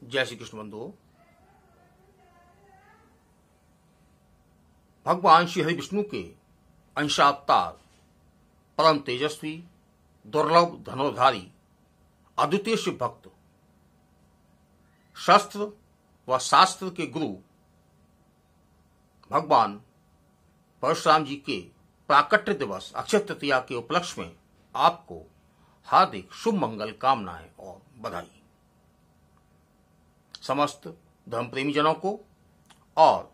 जय श्री कृष्ण बंधुओं। भगवान श्री हरि विष्णु के अंशावतार परम तेजस्वी दुर्लभ धनुर्धारी अद्वितीय शिव भक्त शस्त्र व शास्त्र के गुरु भगवान परशुराम जी के प्राकट्य दिवस अक्षय तृतीया के उपलक्ष्य में आपको हार्दिक शुभ मंगल कामनाएं और बधाई। समस्त धर्म प्रेमी जनों को और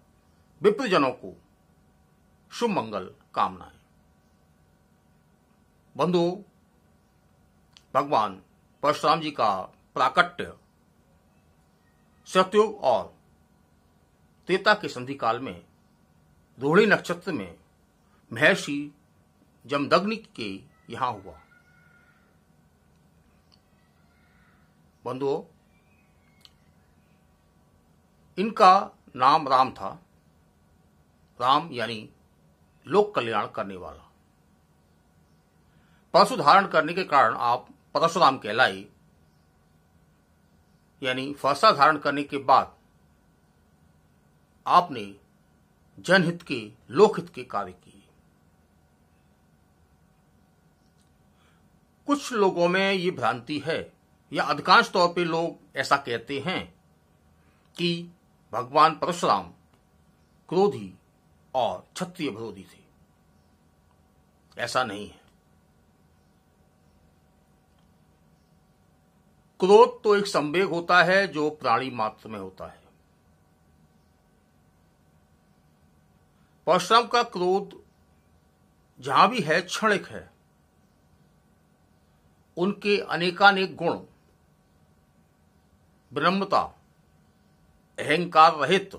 विप्रजनों को शुभ मंगल कामनाएं। बंधुओं, भगवान परशुराम जी का प्राकट्य सतयुग और त्रेता के संधि काल में रोहिणी नक्षत्र में महर्षि जमदग्नि के यहां हुआ। बंधुओं, इनका नाम राम था। राम यानी लोक कल्याण करने वाला। परशु धारण करने के कारण आप परशुराम कहलाए, यानी फरसा धारण करने के बाद आपने जनहित के लोकहित के कार्य किए। कुछ लोगों में ये भ्रांति है या अधिकांश तौर पे लोग ऐसा कहते हैं कि भगवान परशुराम क्रोधी और क्षत्रिय विरोधी थे। ऐसा नहीं है। क्रोध तो एक संवेग होता है जो प्राणी मात्र में होता है। परशुराम का क्रोध जहां भी है क्षणिक है। उनके अनेकानेक गुण विनम्रता, अहंकार रहित,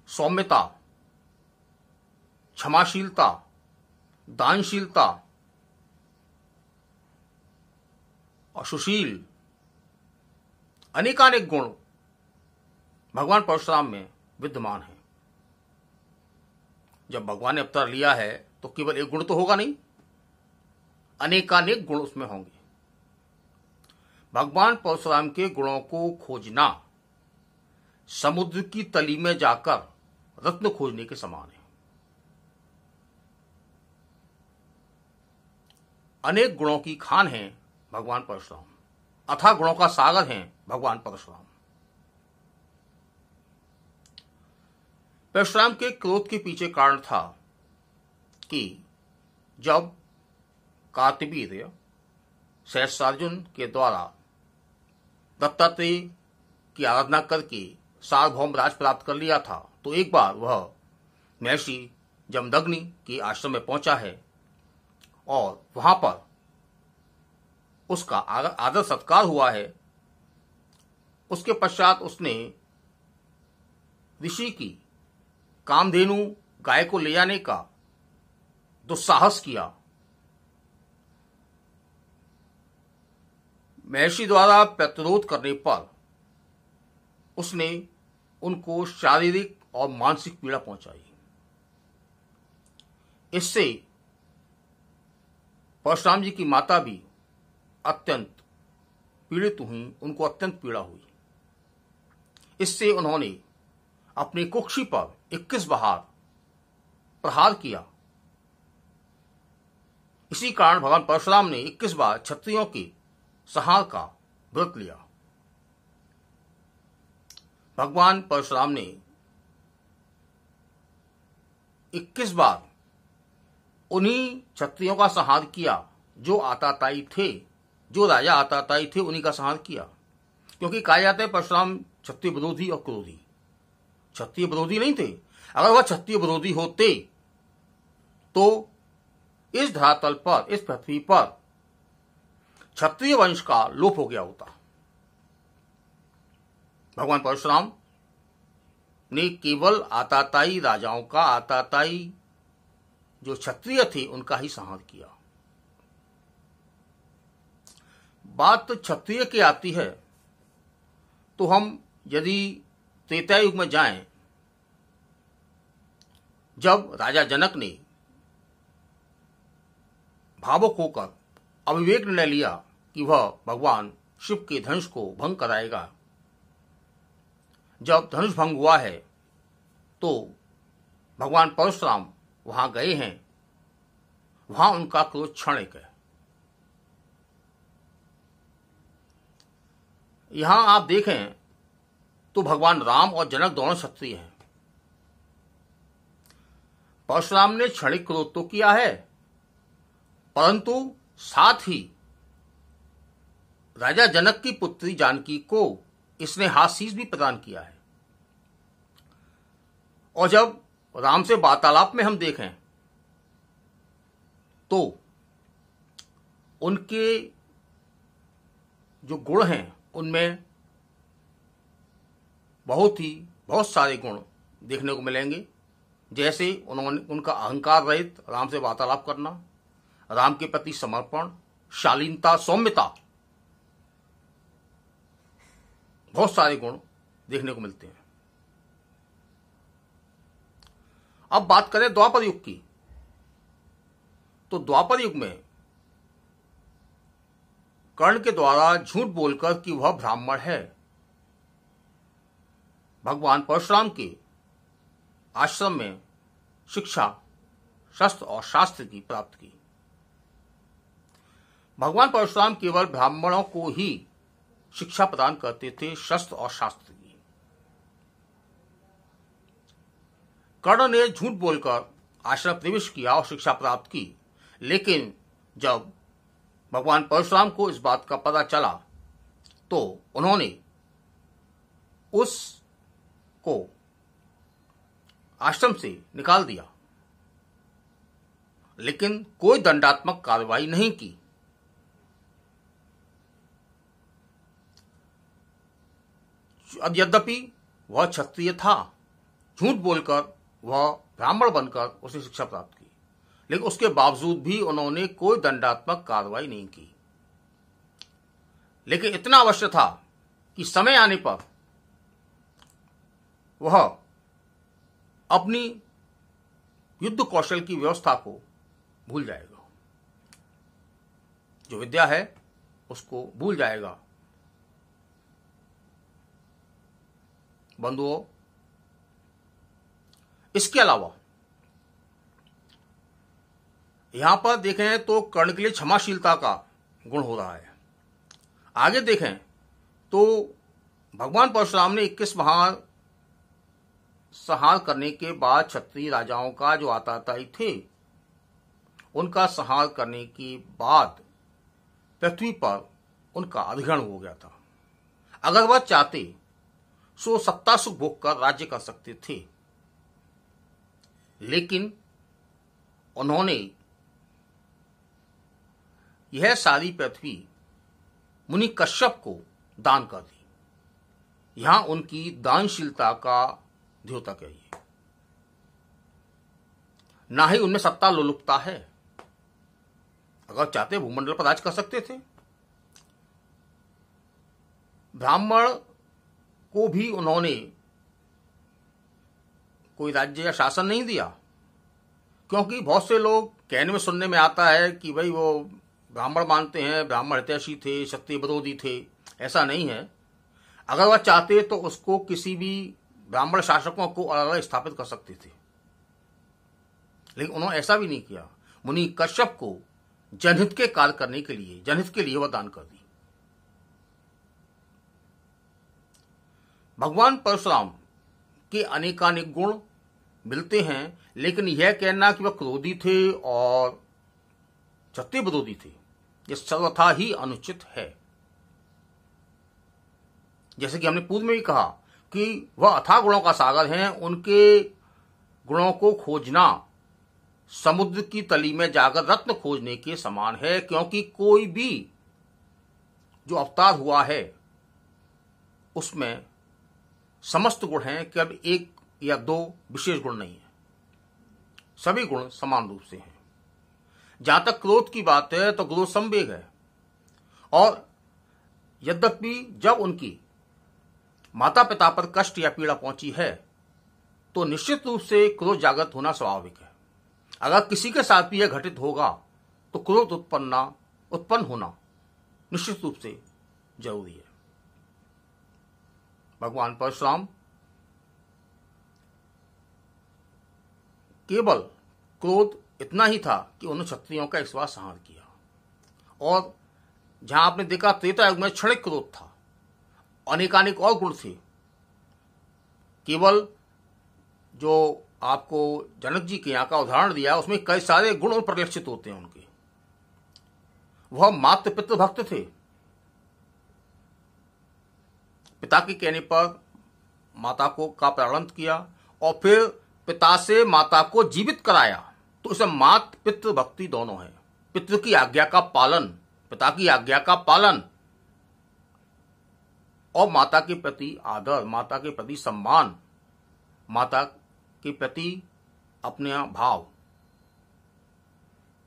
सौम्यता, क्षमाशीलता, दानशीलता और सुशील, अनेकानेक गुण भगवान परशुराम में विद्यमान हैं। जब भगवान ने अवतार लिया है तो केवल एक गुण तो होगा नहीं, अनेकानेक गुण उसमें होंगे। भगवान परशुराम के गुणों को खोजना समुद्र की तली में जाकर रत्न खोजने के समान है। अनेक गुणों की खान है भगवान परशुराम, अथाह गुणों का सागर हैं भगवान परशुराम। परशुराम के क्रोध के पीछे कारण था कि जब कार्तवीर्य सहस्त्रार्जुन के द्वारा दत्तात्रेय की आराधना करके सार्वभौम राज प्राप्त कर लिया था, तो एक बार वह महर्षि जमदग्नि के आश्रम में पहुंचा है और वहां पर उसका आदर सत्कार हुआ है। उसके पश्चात उसने ऋषि की कामधेनु गाय को ले जाने का दुस्साहस किया। महर्षि द्वारा प्रतिरोध करने पर उसने उनको शारीरिक और मानसिक पीड़ा पहुंचाई। इससे परशुराम जी की माता भी अत्यंत पीड़ित हुई, उनको अत्यंत पीड़ा हुई। इससे उन्होंने अपनी कुक्षी पर 21 बार प्रहार किया। इसी कारण भगवान परशुराम ने 21 बार क्षत्रियों के संहार का व्रत लिया। भगवान परशुराम ने 21 बार उन्हीं क्षत्रियों का संहार किया जो आताताई थे, जो राजा आताताई थे, उन्हीं का संहार किया। क्योंकि कहा जाता है परशुराम क्षत्रिय विरोधी और क्रोधी, क्षत्रिय विरोधी नहीं थे। अगर वह क्षत्रिय विरोधी होते तो इस धरातल पर, इस पृथ्वी पर क्षत्रिय वंश का लोप हो गया होता। भगवान परशुराम ने केवल आताताई राजाओं का, आताताई जो क्षत्रिय थे उनका ही संहार किया। बात क्षत्रिय की आती है तो हम यदि त्रेता युग में जाएं, जब राजा जनक ने भावुक होकर अविवेक निर्णय लिया कि वह भगवान शिव के धनुष को भंग कराएगा। जब धनुष भंग हुआ है तो भगवान परशुराम वहां गए हैं, वहां उनका क्रोध क्षणिक है। यहां आप देखें तो भगवान राम और जनक दोनों क्षत्रिय हैं। परशुराम ने क्षणिक क्रोध तो किया है, परंतु साथ ही राजा जनक की पुत्री जानकी को इसने आशीष भी प्रदान किया है। और जब राम से वार्तालाप में हम देखें तो उनके जो गुण हैं उनमें बहुत सारे गुण देखने को मिलेंगे। जैसे उनका अहंकार रहित राम से वार्तालाप करना, राम के प्रति समर्पण, शालीनता, सौम्यता, बहुत सारे गुण देखने को मिलते हैं। अब बात करें द्वापर युग की, तो द्वापर युग में कर्ण के द्वारा झूठ बोलकर कि वह ब्राह्मण है, भगवान परशुराम के आश्रम में शिक्षा, शस्त्र और शास्त्र की प्राप्त की। भगवान परशुराम केवल ब्राह्मणों को ही शिक्षा प्रदान करते थे, शस्त्र और शास्त्र की। कर्ण ने झूठ बोलकर आश्रम प्रवेश किया और शिक्षा प्राप्त की, लेकिन जब भगवान परशुराम को इस बात का पता चला तो उन्होंने उसको आश्रम से निकाल दिया, लेकिन कोई दंडात्मक कार्रवाई नहीं की। यद्यपि वह क्षत्रिय था, झूठ बोलकर वह ब्राह्मण बनकर उसने शिक्षा प्राप्त की, लेकिन उसके बावजूद भी उन्होंने कोई दंडात्मक कार्रवाई नहीं की। लेकिन इतना अवश्य था कि समय आने पर वह अपनी युद्ध कौशल की व्यवस्था को भूल जाएगा, जो विद्या है उसको भूल जाएगा। बंधुओं, इसके अलावा यहां पर देखें तो कर्ण के लिए क्षमाशीलता का गुण हो रहा है। आगे देखें तो भगवान परशुराम ने 21 महार संहार करने के बाद क्षत्रिय राजाओं का जो आताताई थे, उनका संहार करने के बाद पृथ्वी पर उनका अधिग्रहण हो गया था। अगर वह चाहते सो सत्ता सुख भोग कर राज्य कर सकते थे, लेकिन उन्होंने यह सारी पृथ्वी मुनि कश्यप को दान कर दी। यहां उनकी दानशीलता का द्योतक है ये, ना ही उनमें सत्ता लोलुपता है। अगर चाहते भूमंडल पर राज कर सकते थे। ब्राह्मण को भी उन्होंने कोई राज्य या शासन नहीं दिया, क्योंकि बहुत से लोग कहने में सुनने में आता है कि भाई वो ब्राह्मण मानते हैं, ब्राह्मण हितैषी थे, क्षत्रिय विरोधी थे। ऐसा नहीं है। अगर वह चाहते तो उसको किसी भी ब्राह्मण शासकों को अलग अलग स्थापित कर सकते थे, लेकिन उन्होंने ऐसा भी नहीं किया। मुनि कश्यप को जनहित के कार्य करने के लिए, जनहित के लिए वह दान कर दी। भगवान परशुराम के अनेकानेक गुण मिलते हैं, लेकिन यह कहना कि वह क्रोधी थे और क्षत्रिय विरोधी थे, यह सर्वथा ही अनुचित है। जैसे कि हमने पूर्व में भी कहा कि वह अथाह गुणों का सागर हैं। उनके गुणों को खोजना समुद्र की तली में जाकर रत्न खोजने के समान है, क्योंकि कोई भी जो अवतार हुआ है उसमें समस्त गुण हैं, केवल एक या दो विशेष गुण नहीं है। सभी गुण समान रूप से हैं। जहां तक क्रोध की बात है तो क्रोध संवेग है, और यद्यपि जब उनकी माता पिता पर कष्ट या पीड़ा पहुंची है तो निश्चित रूप से क्रोध जागृत होना स्वाभाविक है। अगर किसी के साथ भी यह घटित होगा तो क्रोध उत्पन्न होना निश्चित रूप से जरूरी है। भगवान परशुराम केवल क्रोध इतना ही था कि उन्होंने क्षत्रियों का 100 संहार किया, और जहां आपने देखा त्रेता युग में क्षणिक क्रोध था, अनेकानेक और गुण थे। केवल जो आपको जनक जी के यहाँ का उदाहरण दिया उसमें कई सारे गुण परिलक्षित होते हैं उनके। वह मातृ पितृ भक्त थे, पिता के कहने पर माता को का प्रारंभ किया और फिर पिता से माता को जीवित कराया। तो इसे मातृ पितृ भक्ति दोनों है। पितृ की आज्ञा का पालन, पिता की आज्ञा का पालन, और माता के प्रति आदर, माता के प्रति सम्मान, माता के प्रति अपने भाव।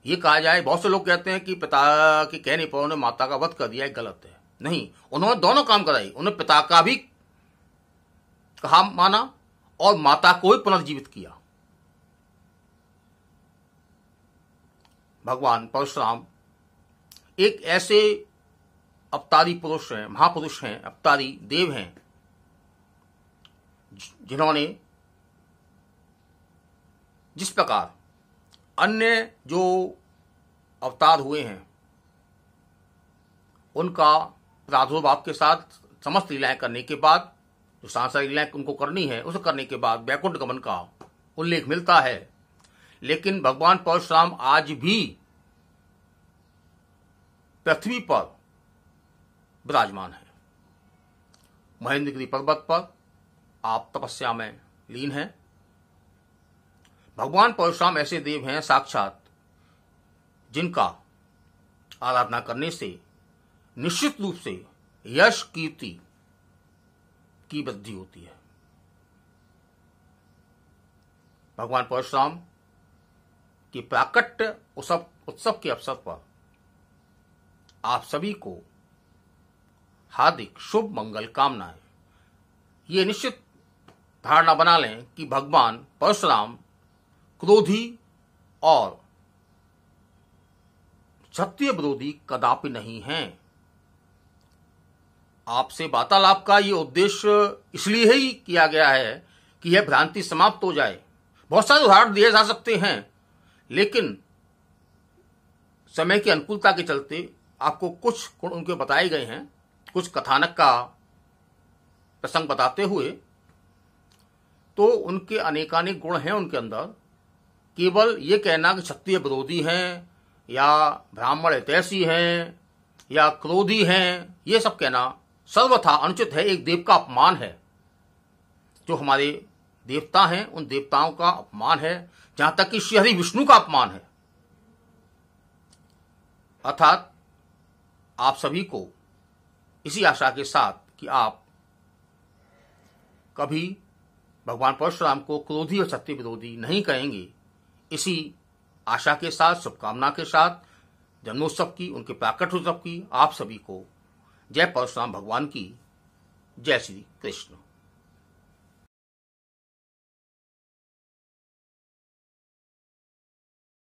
ये कहा जाए, बहुत से लोग कहते हैं कि पिता के कहने पर उन्होंने माता का वध कर दिया, गलत है। नहीं, उन्होंने दोनों काम कराई। उन्होंने पिता का भी कहा माना और माता को भी पुनर्जीवित किया। भगवान परशुराम एक ऐसे अवतारी पुरुष हैं, महापुरुष हैं, अवतारी देव हैं, जिन्होंने जिस प्रकार अन्य जो अवतार हुए हैं उनका प्रादुर्भाव के साथ समस्त लीलाएं करने के बाद, जो सांसारिक लीलाएं उनको करनी है उसे करने के बाद वैकुंठ गमन का उल्लेख मिलता है। लेकिन भगवान परशुराम आज भी पृथ्वी पर विराजमान है। महेंद्रगिरी पर्वत पर आप तपस्या में लीन हैं। भगवान परशुराम ऐसे देव हैं साक्षात, जिनका आराधना करने से निश्चित रूप से यश कीर्ति की वृद्धि होती है। भगवान परशुराम के प्राकट्य उत्सव के अवसर पर आप सभी को हार्दिक शुभ मंगल कामनाएं। ये निश्चित धारणा बना लें कि भगवान परशुराम क्रोधी और क्षत्रिय विरोधी कदापि नहीं हैं। आपसे वार्तालाप का ये उद्देश्य इसलिए ही किया गया है कि यह भ्रांति समाप्त हो जाए। बहुत सारे उदाहरण दिए जा सकते हैं, लेकिन समय की अनुकूलता के चलते आपको कुछ गुण उनके बताए गए हैं। कुछ कथानक का प्रसंग बताते हुए, तो उनके अनेकानेक गुण हैं उनके अंदर। केवल ये कहना कि क्षत्रिय विरोधी हैं या ब्राह्मण हितैषी हैं या क्रोधी हैं, ये सब कहना सर्वथा अनुचित है। एक देव का अपमान है। जो हमारे देवता हैं उन देवताओं का अपमान है, जहां तक कि श्री हरि विष्णु का अपमान है। अर्थात आप सभी को इसी आशा के साथ कि आप कभी भगवान परशुराम को क्रोधी और क्षत्रिय विरोधी नहीं कहेंगे, इसी आशा के साथ, शुभकामना के साथ जन्मोत्सव की, उनके प्राकट्योत्सव की आप सभी को जय परशुराम भगवान की। जय श्री कृष्ण।